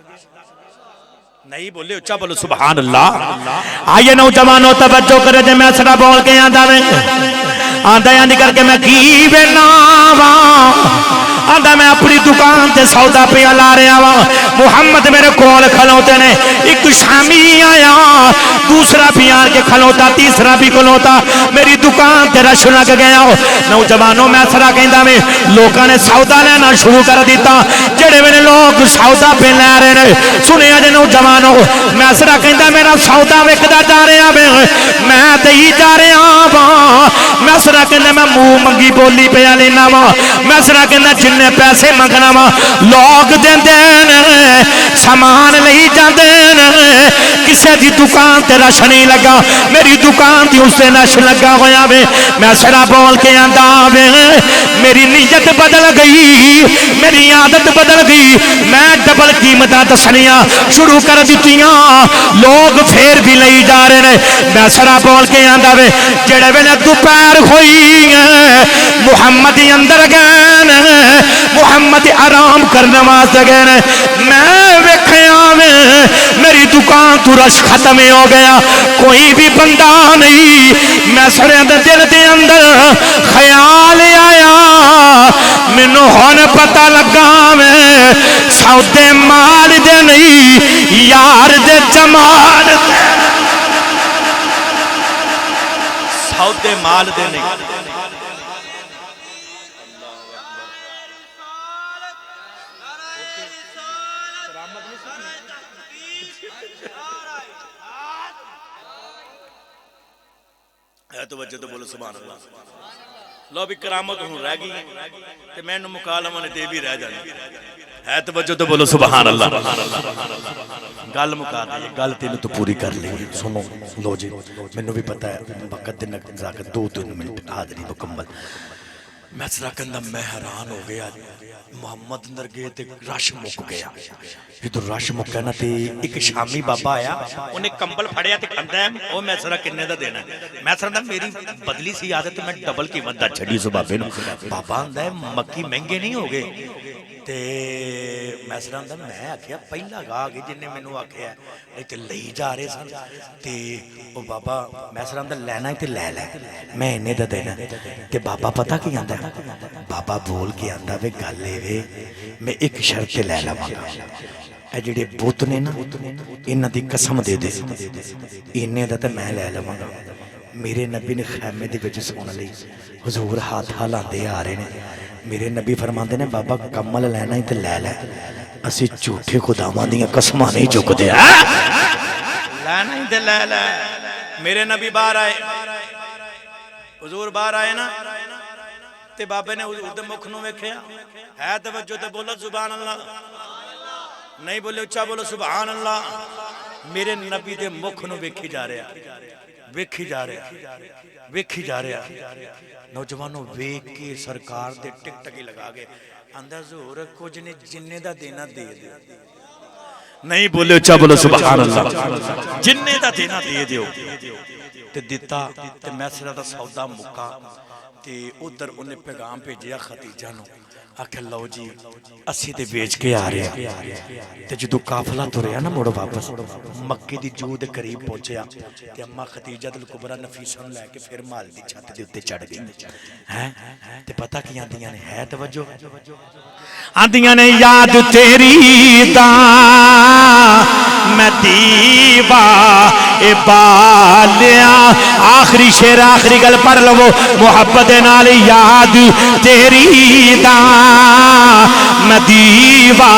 نہیں بولے اچھا بولو سبحان اللہ آئیے نوجوانوں توجہ کرے جے میں سرا بول کے آندا میں آندا یا نکل کے میں کی بناواں آندا میں اپنی دکان تے سودا پیا لا رہا وا محمد میرے کول کھلوتے نے ایک شامی آیا دوسرا بھی آن کے کھلوتا تیسرا بھی کھلوتا میری دکان تے رش لگ گیا نوجوانوں میں سرا کہندا میں لوکاں نے سودا لینا شروع کر دیتا جڑے میرے لوگ سودا پہ لے رہے نے سنیا جے نوجوانوں میں سرا کہندا میرا سودا وکدا جا رہا میں دئی جا رہا وا میں سرا کہندا میں منہ منگی بولی پیا لینا وا میں سرا کہندا جننے پیسے منگنا وا لوگ دیندے نے سامان لئی جاندے نے کسے دی دکان تے رش نہیں لگا میری دکان دی اس تے رش لگا ہویا وے میں سرا بول کے آندا وے میری نیت بدل گئی میری عادت بدل گئی میں ڈبل قیمتاں دسنیاں شروع کر دتیاں لوگ پھر بھی لئی جا رہے نے میں سرا بول کے آندا وے جڑے ویلے دوپہر ہوئی محمد اندر گئے محمد آرام کرنے واسطے گئے میں ویکھیا میری دکان تو رش ختم ہو گیا کوئی بھی بندہ نہیں میں سرے دے دل دے اندر خیال آیا مینوں ہن پتہ لگا میں سودے مال دے نہیں یار دے جمال دے سودے مال دے نہیں تو وجہ تو بولو سبحان اللہ لو بھی کرامت ہوں رہ گئی تے میں نو مکالمہ نے تے بھی رہ جانا ہے تو وجہ تو بولو سبحان اللہ گل مکا دے گل تینوں تو پوری کر لے سنو لو جی مینوں بھی پتہ ہے وقت دے نزاکت 2-3 منٹ حاضری مکمل میں سرا کہندا میں حیران ہو گیا محمد اندر گئے تے رش مک گیا جدو رش مکا نا تے ایک شامی بابا آیا انہیں کمبل پھڑیا تے کھندا ہے او میں سرا کنے دا دینا میں سرا میری بدلی سی عادت میں ڈبل قیمت دا چھڑی سو بابے نو بابا آندا ہے مکی مہنگے نہیں ہو گئے تے میں سرا آندا میں آکھیا پہلا گاہ گئی جن نے مینوں آکھیا نہیں تے لئی جا رہے سن تے او بابا میں سرا آندا لینا ہے تے لے لے میں انے دا دینا تے بابا پتہ کی آندا بابا بول کے آندا وے گل اے میں ایک شرط لے لواں گا اے جڑے بت نے نا انہاں دی قسم دے دے انے دا تے میں لے لواں گا میرے نبی نے خیمے دے وچ سون لئی حضور ہاتھ ہلاندے آ رہے نے میرے نبی فرماندے نے بابا کمل لینا ہی تے لے لے اسی جھوٹے خداواں دیاں قسماں نہیں چکدے لینا ہی تے لے لے میرے نبی باہر آئے حضور باہر آئے نا تے بابے نے حضور دے مکھ نو ویکھیا ہے توجہ تے بولو سبحان اللہ نہیں بولے اچھا بولو سبحان اللہ. میرے نبی دے مکھ نو ویکھی جا رہا ویکھی جا رہا ویکھی جا رہا. نوجوانوں ویکھ کے سرکار دے ٹک ٹکی لگا گئے اندر زور کچھ نے جننے دا دینا دے دے. نہیں بولے اچھا بولو سبحان اللہ. جننے دا دینا دے دیو تے دیتا تے میسرہ دا سودا مکا تے ادھر انہیں پیغام بھیجیا خدیجہ نو آکھے لو جی اسی تے بیچ کے آ رہے ہیں. تے جدو قافلہ تو رہا نا موڑو واپس مکے دی جو دے قریب پہنچیا تے اماں خدیجہ الکبریٰ نفیسہ نو لے کے پھر مال دی چھت دے اتے چڑھ گئی. تے پتہ کی آندیاں نے ہے توجہ آندیاں نے یاد تیری دا میں دیوا اے بالیا. آخری شیر آخری گل پڑھ لو محبت نال. یاد تیری دا میں دیوا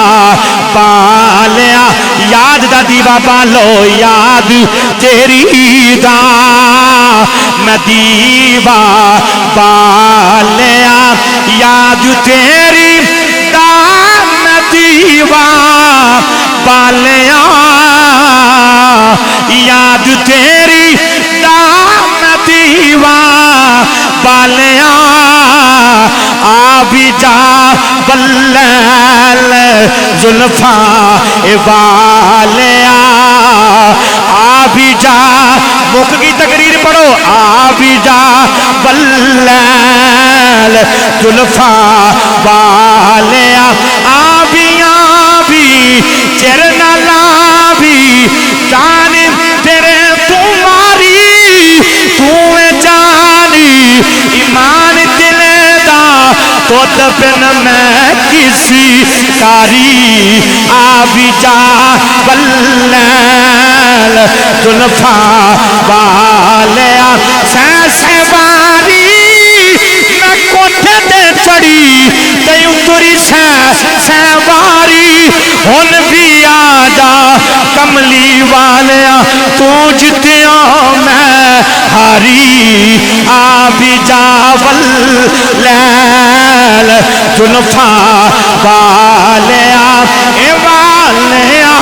بالیا. یاد دا دیوا بالو یاد تیری دا میں دیوا بالیا. یاد تیری دا میں دیوا بالیا. یاد تیری دا میں دیوا بالیا. آبی جا بلیل زلفاں والیا. آبی جا مکھ کی تقریر پڑھو. آبی جا بلیل زلفاں والیا. آبی آبی چرنا لابی جان تیرے تمہاری تو جانی ایمان دل دا تو دبن میں کسی کاری. آبی جا بلیل زلفاں والیا. سیسے باری میں کوٹھے تے چڑی تے اتری سیسے باری. ہن بھی آجا کملی والیا تو جتیا میں ہاری. آبی جا بلیل زلفاں والیا. اے والیا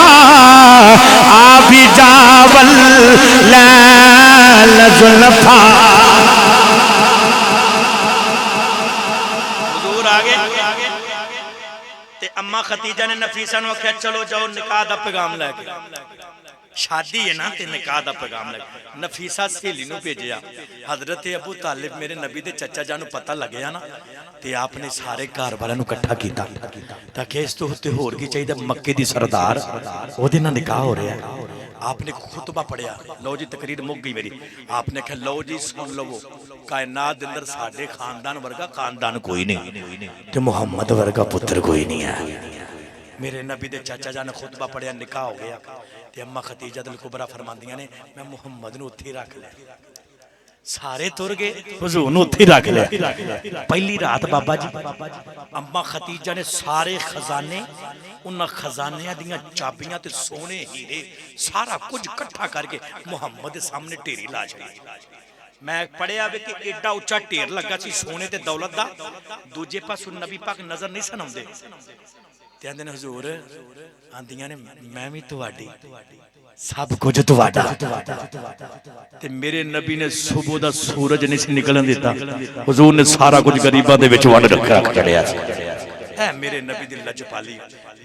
آبی جا بلیل زلفاں. حضور آگے تے اماں خدیجہ نے نفیسہ نو کہا چلو جاؤ نکاح دا پیغام لے کے. شادی ہے نا تے نکاح دا پیغام لے کے. نفیسہ سہیلی نو بھیجیا. حضرت ابو طالب میرے نبی دے چچا جانو پتہ لگیا نا تے آپ نے سارے کار والوں کٹھا کیتا تاکہ اس تو ہوتے ہور کی چاہیے مکے دی سردار وہ دن نکاح ہو رہا ہے. آپ نے خطبہ پڑھیا. لو جی تقریر مک گئی میری. آپ نے کہا لو جی سن لو کائنات اندر ساڑھے خاندان ورگا خاندان کوئی نہیں کہ محمد ورگا پتر کوئی نہیں ہے. میرے نبی دے چاچا جان خطبہ پڑھیا نکاح ہو گیا تے اماں خدیجہ الکبریٰ فرماندیاں نے میں محمد نو اتھی رکھ لیا. سارے تر گئے حضور نو اتھی رکھ لیا. پہلی رات بابا جی اماں خدیجہ نے سارے خزانے انہاں خزانیاں دیاں چابیاں تے سونے ہیرے سارا کچھ کٹھا کر کے محمد سامنے ٹیری لا چھڑی. میں پڑھیا بھی کہ ایڈا اچھا ٹیر لگا سی سونے تے دولت دا دوجے پاس نبی پاک نظر نہیں سن آندے. تے آندے نے حضور آندیاں نے میں بھی تواڈی سب کچھ تواڈا. تے میرے نبی نے صبح دا سورج نہیں سی نکلن دیتا. حضور نے سارا کچھ غریباں دے وچ ونڈ رکھا چڑھیا سی. اے میرے نبی دی لج پالی.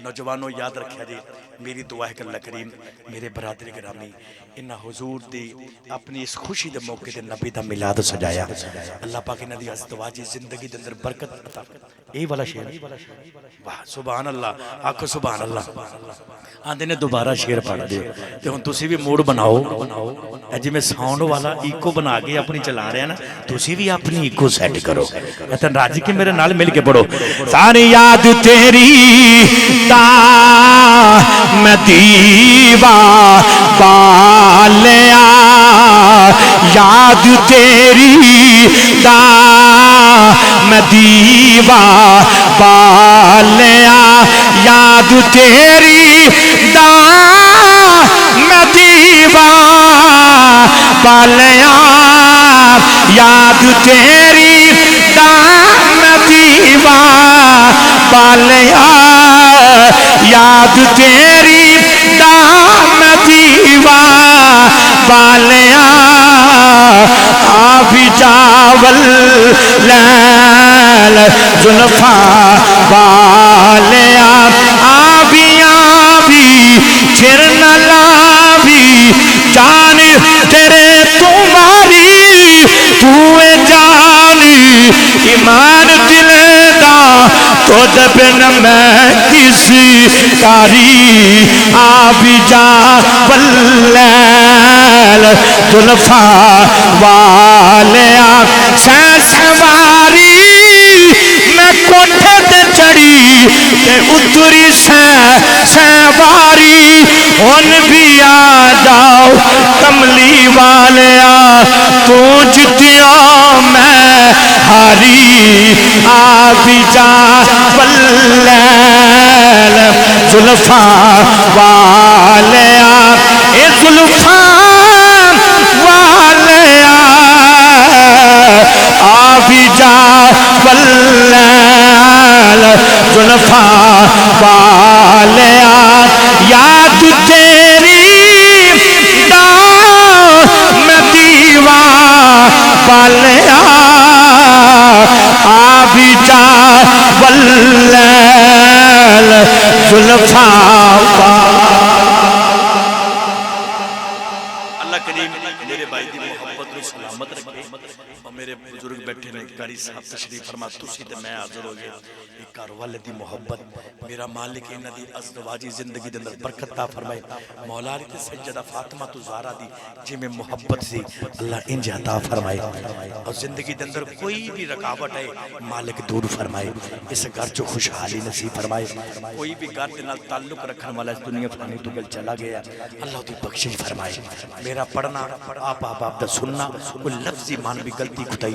نوجوانوں یاد رکھیا جی میری دعا ہے کہ اللہ کریم میرے برادر گرامی انہاں حضور دی اپنی اس خوشی دے موقع تے نبی دا میلاد سجایا. اللہ پاک انہاں دی ازدواجی زندگی دے اندر برکت عطا. اے والا شعر واہ سبحان اللہ. آکھو سبحان اللہ. آندے نے دوبارہ شعر پڑھ دیو تے ہن تسی بھی موڈ بناؤ. اے جی میں ساؤنڈ والا ایکو بنا کے اپنی چلا رہے ہیں نا تسی بھی اپنی ایکو سیٹ کرو. تے راضی کے میرے نال مل کے پڑھو. ساری یاد تیری دا میں دیوا بالیا. یاد تیری دا میں دیوا بالیا. یاد تیری دا میں دیوا بالیا. یاد تیری دا میں دیوا بالیا. یاد تیری دام دیوا والیا آبی جاول لیل زلفا والیا آبی آبی چرن لاوی جان تیرے تمہاری توے جانی ایمان دل دا تو دبن میں کسی کاری آبی جا واللیل دلفا والیا سواری میں کوٹھے تے چڑی تے اتری سواری ان بھی آ جاؤ کملی والیا تو جتیاں میں ہاری آبی جا واللیل زلفا والیا اے زلفا والیا آبی جا واللیل زلفا والیا یاد تیری دام دیوا والیا آبی جا واللیل زلفا اللہ کریم میرے بھائی دی محبت نو سلامت رکھے اور میرے بزرگ بیٹھے نے قاری صاحب تشریف فرما تسی تے میں حاضر ہو گیا ایک کاروالے دی محبت میرا مالک انہاں دی ازدواجی زندگی دے اندر برکت عطا فرمائے مولا علی تے سیدہ فاطمہ تو زہرا دی جے میں محبت سی اللہ انج عطا فرمائے اور زندگی دے اندر کوئی بھی رکاوٹ ہے مالک دور فرمائے اس گھر چو خوشحالی نصیب فرمائے کوئی بھی گھر دے نال تعلق رکھن والا اس دنیا فانی تو گل چلا گیا اللہ دی بخشش فرمائے میرا پڑھنا آپ احباب دا سننا کوئی لفظی مان بھی غلطی کھتائی